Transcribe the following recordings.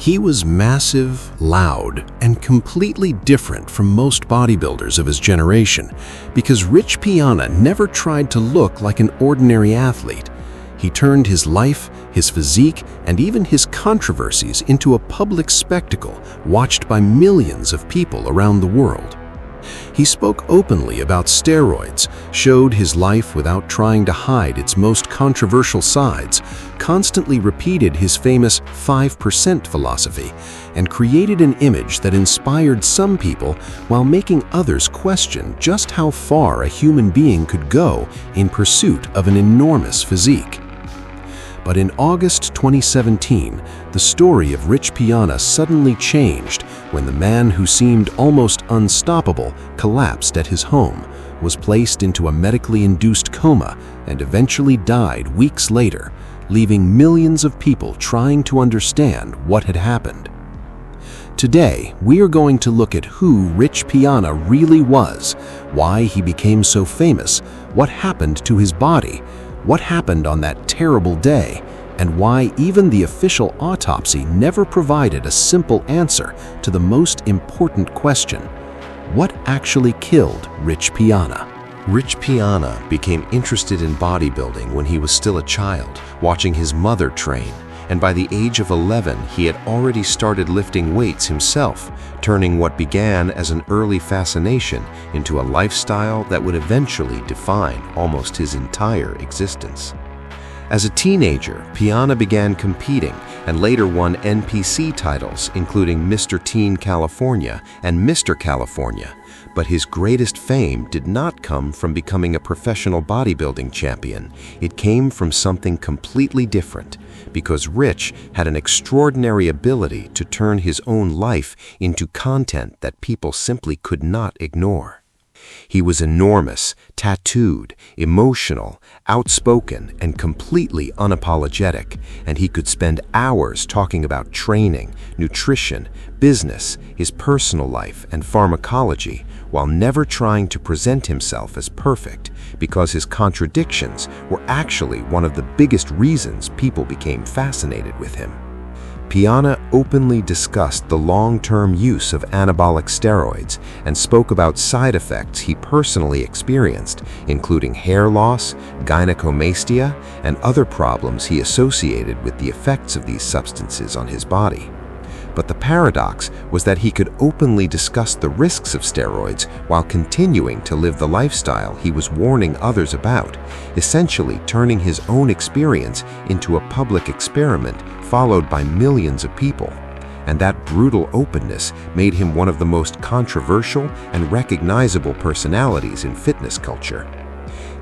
He was massive, loud, and completely different from most bodybuilders of his generation because Rich Piana never tried to look like an ordinary athlete. He turned his life, his physique, and even his controversies into a public spectacle watched by millions of people around the world. He spoke openly about steroids, showed his life without trying to hide its most controversial sides, constantly repeated his famous 5% philosophy, and created an image that inspired some people while making others question just how far a human being could go in pursuit of an enormous physique. But in August 2017, the story of Rich Piana suddenly changed when the man who seemed almost unstoppable collapsed at his home, was placed into a medically induced coma, and eventually died weeks later, leaving millions of people trying to understand what had happened. Today, we are going to look at who Rich Piana really was, why he became so famous, what happened to his body, what happened on that terrible day, and why even the official autopsy never provided a simple answer to the most important question: what actually killed Rich Piana? Rich Piana became interested in bodybuilding when he was still a child, watching his mother train, and by the age of 11 he had already started lifting weights himself, turning what began as an early fascination into a lifestyle that would eventually define almost his entire existence. As a teenager, Piana began competing and later won NPC titles, including Mr. Teen California and Mr. California. But his greatest fame did not come from becoming a professional bodybuilding champion. It came from something completely different, because Rich had an extraordinary ability to turn his own life into content that people simply could not ignore. He was enormous, tattooed, emotional, outspoken, and completely unapologetic, and he could spend hours talking about training, nutrition, business, his personal life, and pharmacology, while never trying to present himself as perfect, because his contradictions were actually one of the biggest reasons people became fascinated with him. Piana openly discussed the long-term use of anabolic steroids and spoke about side effects he personally experienced, including hair loss, gynecomastia, and other problems he associated with the effects of these substances on his body. But the paradox was that he could openly discuss the risks of steroids while continuing to live the lifestyle he was warning others about, essentially turning his own experience into a public experiment followed by millions of people. And that brutal openness made him one of the most controversial and recognizable personalities in fitness culture.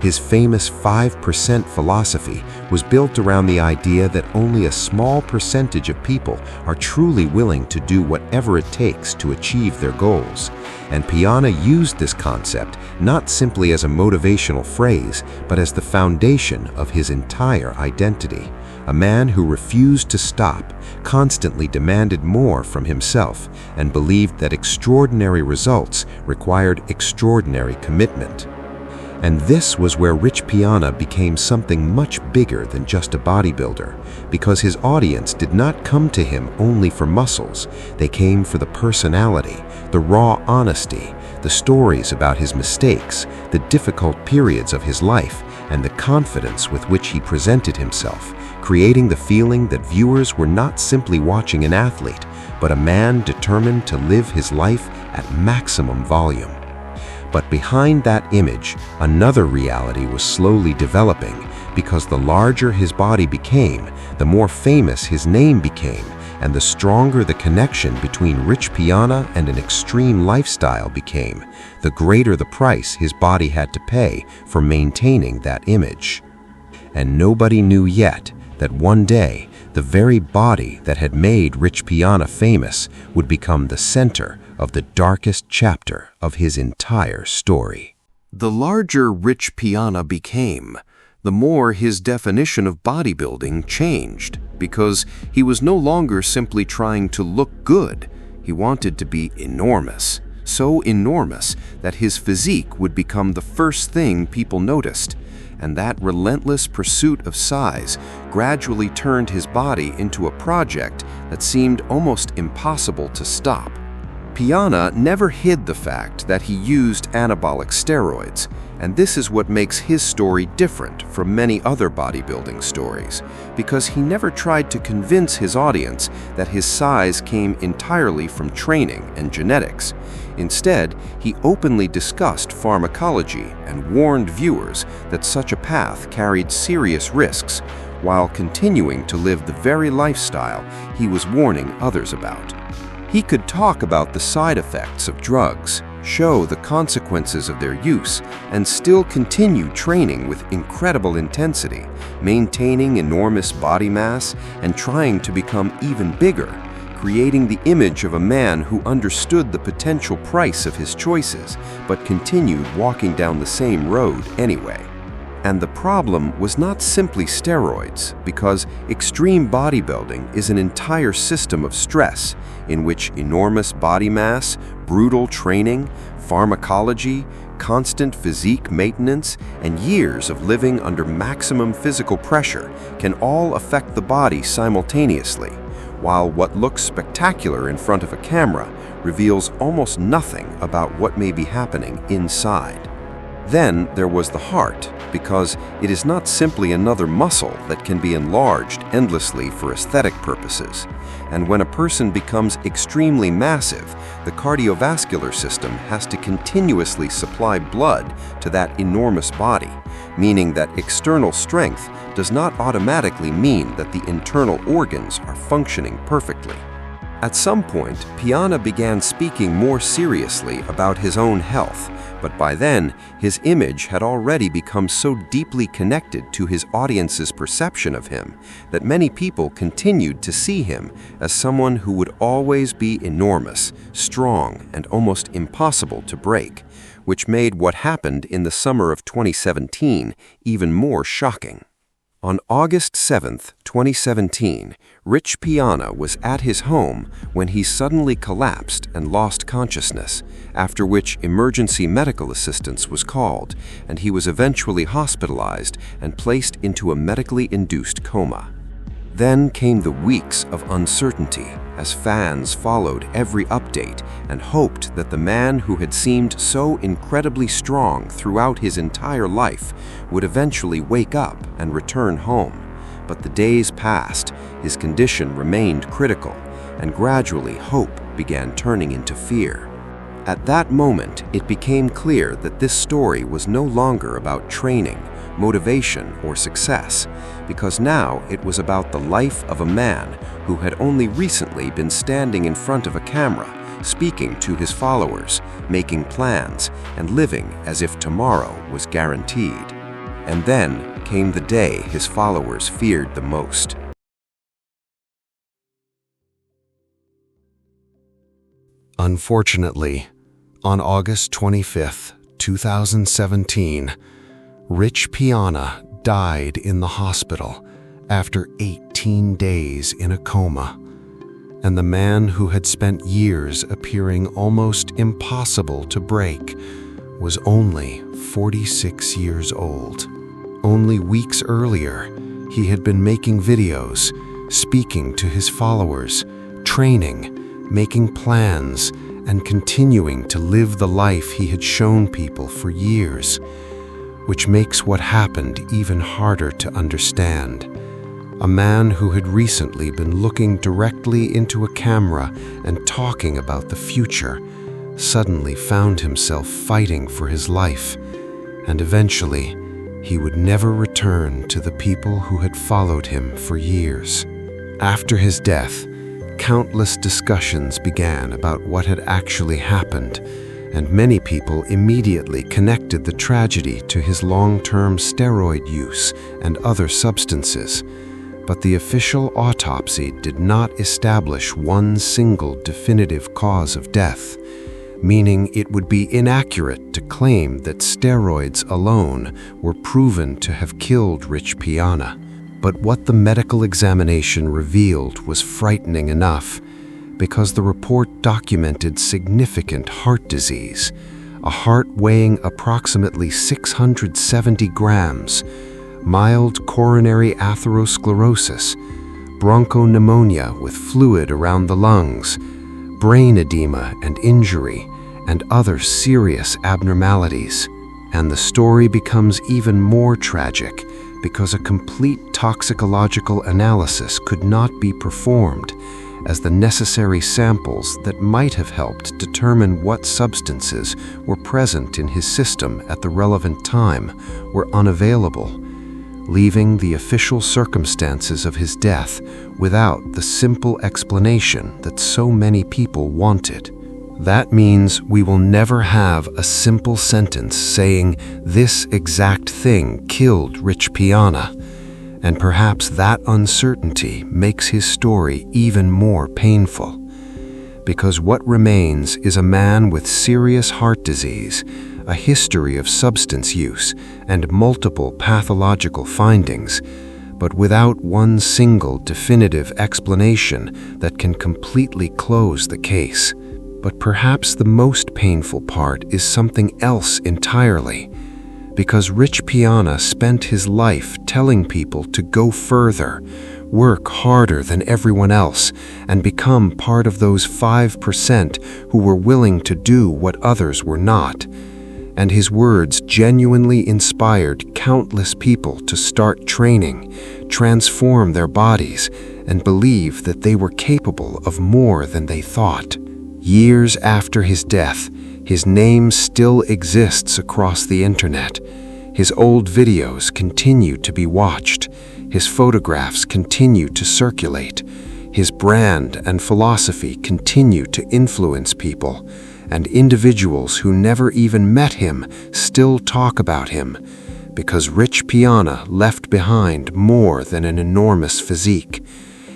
His famous 5% philosophy was built around the idea that only a small percentage of people are truly willing to do whatever it takes to achieve their goals. And Piana used this concept not simply as a motivational phrase, but as the foundation of his entire identity. A man who refused to stop, constantly demanded more from himself, and believed that extraordinary results required extraordinary commitment. And this was where Rich Piana became something much bigger than just a bodybuilder, because his audience did not come to him only for muscles. They came for the personality, the raw honesty, the stories about his mistakes, the difficult periods of his life, and the confidence with which he presented himself, creating the feeling that viewers were not simply watching an athlete, but a man determined to live his life at maximum volume. But behind that image, another reality was slowly developing, because the larger his body became, the more famous his name became, and the stronger the connection between Rich Piana and an extreme lifestyle became, the greater the price his body had to pay for maintaining that image. And nobody knew yet that one day, the very body that had made Rich Piana famous would become the center of the darkest chapter of his entire story. The larger Rich Piana became, the more his definition of bodybuilding changed, because he was no longer simply trying to look good. He wanted to be enormous, so enormous that his physique would become the first thing people noticed. and that relentless pursuit of size gradually turned his body into a project that seemed almost impossible to stop. Piana never hid the fact that he used anabolic steroids, and this is what makes his story different from many other bodybuilding stories, because he never tried to convince his audience that his size came entirely from training and genetics. Instead, he openly discussed pharmacology and warned viewers that such a path carried serious risks, while continuing to live the very lifestyle he was warning others about. He could talk about the side effects of drugs, show the consequences of their use, and still continue training with incredible intensity, maintaining enormous body mass and trying to become even bigger, creating the image of a man who understood the potential price of his choices, but continued walking down the same road anyway. And the problem was not simply steroids, because extreme bodybuilding is an entire system of stress in which enormous body mass, brutal training, pharmacology, constant physique maintenance, and years of living under maximum physical pressure can all affect the body simultaneously, while what looks spectacular in front of a camera reveals almost nothing about what may be happening inside. Then there was the heart, because it is not simply another muscle that can be enlarged endlessly for aesthetic purposes. And when a person becomes extremely massive, the cardiovascular system has to continuously supply blood to that enormous body, meaning that external strength does not automatically mean that the internal organs are functioning perfectly. At some point, Piana began speaking more seriously about his own health, but by then, his image had already become so deeply connected to his audience's perception of him that many people continued to see him as someone who would always be enormous, strong, and almost impossible to break, which made what happened in the summer of 2017 even more shocking. On August 7, 2017, Rich Piana was at his home when he suddenly collapsed and lost consciousness, after which emergency medical assistance was called, and he was eventually hospitalized and placed into a medically induced coma. Then came the weeks of uncertainty, as fans followed every update and hoped that the man who had seemed so incredibly strong throughout his entire life would eventually wake up and return home. But the days passed, his condition remained critical, and gradually hope began turning into fear. At that moment, it became clear that this story was no longer about training, motivation, or success, because now it was about the life of a man who had only recently been standing in front of a camera, speaking to his followers, making plans, and living as if tomorrow was guaranteed. And then came the day his followers feared the most. Unfortunately, on August 25, 2017, Rich Piana died in the hospital after 18 days in a coma, and the man who had spent years appearing almost impossible to break was only 46 years old. Only weeks earlier, he had been making videos, speaking to his followers, training, making plans, and continuing to live the life he had shown people for years, which makes what happened even harder to understand. A man who had recently been looking directly into a camera and talking about the future suddenly found himself fighting for his life, and eventually he would never return to the people who had followed him for years. After his death, countless discussions began about what had actually happened, and many people immediately connected the tragedy to his long-term steroid use and other substances. But the official autopsy did not establish one single definitive cause of death, meaning it would be inaccurate to claim that steroids alone were proven to have killed Rich Piana. But what the medical examination revealed was frightening enough, because the report documented significant heart disease, a heart weighing approximately 670 grams, mild coronary atherosclerosis, bronchopneumonia with fluid around the lungs, brain edema and injury, and other serious abnormalities. And the story becomes even more tragic because a complete toxicological analysis could not be performed, as the necessary samples that might have helped determine what substances were present in his system at the relevant time were unavailable, leaving the official circumstances of his death without the simple explanation that so many people wanted. That means we will never have a simple sentence saying this exact thing killed Rich Piana, and perhaps that uncertainty makes his story even more painful. Because what remains is a man with serious heart disease, a history of substance use, and multiple pathological findings, but without one single definitive explanation that can completely close the case. But perhaps the most painful part is something else entirely, because Rich Piana spent his life telling people to go further, work harder than everyone else, and become part of those 5% who were willing to do what others were not. And his words genuinely inspired countless people to start training, transform their bodies, and believe that they were capable of more than they thought. Years after his death, his name still exists across the internet. His old videos continue to be watched. His photographs continue to circulate. His brand and philosophy continue to influence people, and individuals who never even met him still talk about him, because Rich Piana left behind more than an enormous physique.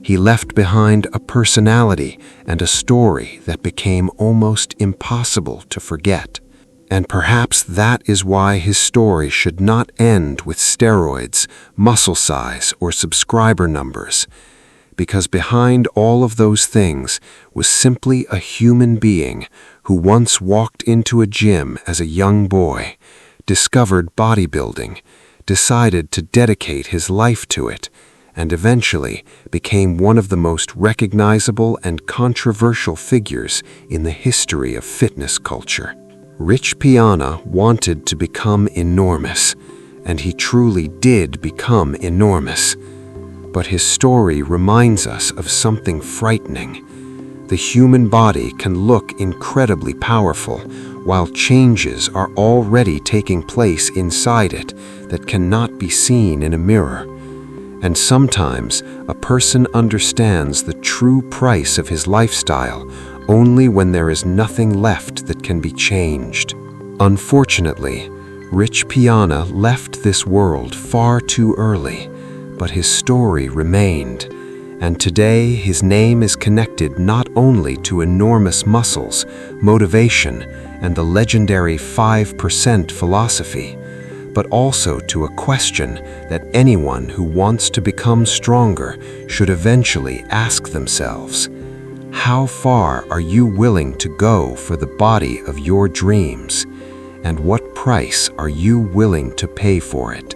He left behind a personality and a story that became almost impossible to forget. And perhaps that is why his story should not end with steroids, muscle size, or subscriber numbers. Because behind all of those things was simply a human being who once walked into a gym as a young boy, discovered bodybuilding, decided to dedicate his life to it, and eventually became one of the most recognizable and controversial figures in the history of fitness culture. Rich Piana wanted to become enormous, and he truly did become enormous. But his story reminds us of something frightening. The human body can look incredibly powerful, while changes are already taking place inside it that cannot be seen in a mirror. And sometimes a person understands the true price of his lifestyle only when there is nothing left that can be changed. Unfortunately, Rich Piana left this world far too early, but his story remained. And today his name is connected not only to enormous muscles, motivation, and the legendary 5% philosophy, but also to a question that anyone who wants to become stronger should eventually ask themselves: how far are you willing to go for the body of your dreams? And what price are you willing to pay for it?